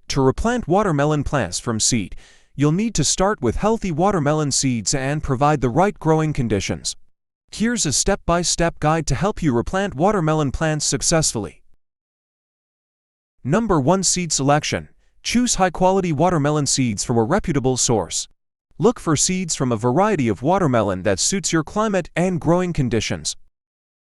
To replant watermelon plants from seed, you'll need to start with healthy watermelon seeds and provide the right growing conditions. Here's a step-by-step guide to help you replant watermelon plants successfully. Number 1. Seed selection. Choose high-quality watermelon seeds from a reputable source. Look for seeds from a variety of watermelon that suits your climate and growing conditions.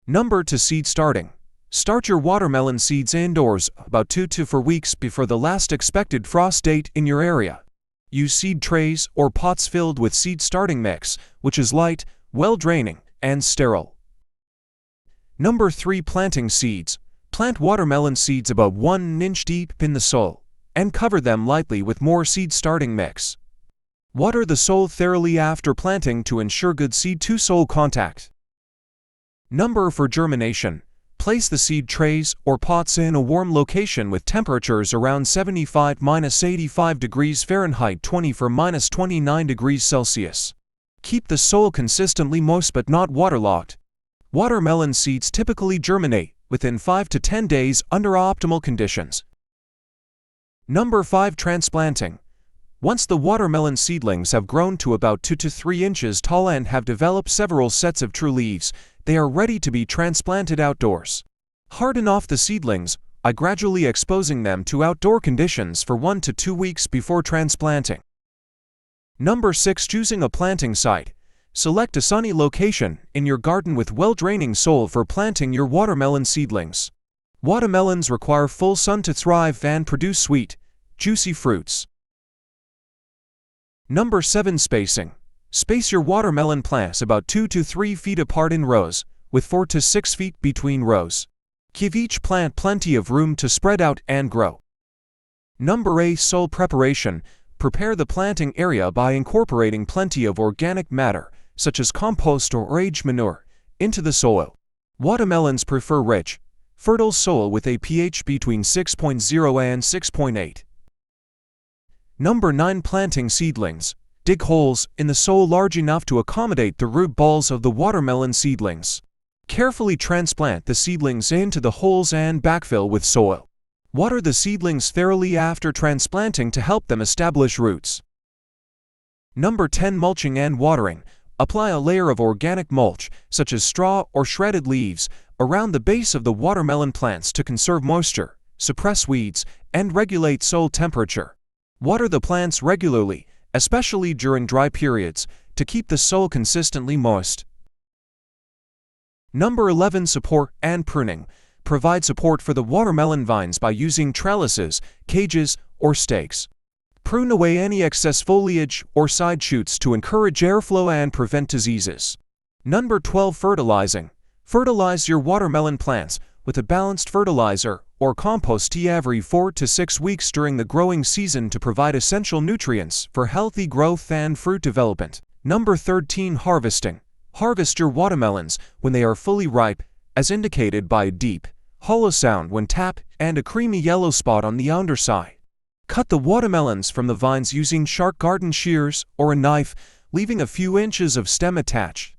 Number 2. Seed starting. Start your watermelon seeds indoors about 2 to 4 weeks before the last expected frost date in your area. Use seed trays or pots filled with seed starting mix, which is light, well-draining, and sterile. Number 3. Planting seeds. Plant watermelon seeds about 1 inch deep in the soil, and cover them lightly with more seed starting mix. Water the soil thoroughly after planting to ensure good seed-to-soil contact. Number 4. Germination. Place the seed trays or pots in a warm location with temperatures around 75–85 degrees Fahrenheit 24–29 degrees Celsius. Keep the soil consistently moist but not waterlogged. Watermelon seeds typically germinate within 5 to 10 days under optimal conditions. Number 5. Transplanting. Once the watermelon seedlings have grown to about 2 to 3 inches tall and have developed several sets of true leaves, they are ready to be transplanted outdoors. Harden off the seedlings by gradually exposing them to outdoor conditions for 1 to 2 weeks before transplanting. Number 6. Choosing a planting site. Select a sunny location in your garden with well-draining soil for planting your watermelon seedlings. Watermelons require full sun to thrive and produce sweet, juicy fruits. Number 7. Spacing. Space your watermelon plants about 2 to 3 feet apart in rows, with 4 to 6 feet between rows. Give each plant plenty of room to spread out and grow. Number 8. Soil preparation. Prepare the planting area by incorporating plenty of organic matter, such as compost or aged manure, into the soil. Watermelons prefer rich, fertile soil with a pH between 6.0 and 6.8. Number 9. Planting seedlings. Dig holes in the soil large enough to accommodate the root balls of the watermelon seedlings. Carefully transplant the seedlings into the holes and backfill with soil. Water the seedlings thoroughly after transplanting to help them establish roots. Number 10. Mulching and watering. Apply a layer of organic mulch, such as straw or shredded leaves, around the base of the watermelon plants to conserve moisture, suppress weeds, and regulate soil temperature. Water the plants regularly, especially during dry periods, to keep the soil consistently moist. Number 11. Support and pruning. Provide support for the watermelon vines by using trellises, cages, or stakes. Prune away any excess foliage or side shoots to encourage airflow and prevent diseases. Number 12. Fertilizing. Fertilize your watermelon plants with a balanced fertilizer or compost every 4 to 6 weeks during the growing season to provide essential nutrients for healthy growth and fruit development. Number 13. Harvesting. Harvest your watermelons when they are fully ripe, as indicated by a deep, hollow sound when tapped and a creamy yellow spot on the underside. Cut the watermelons from the vines using sharp garden shears or a knife, leaving a few inches of stem attached.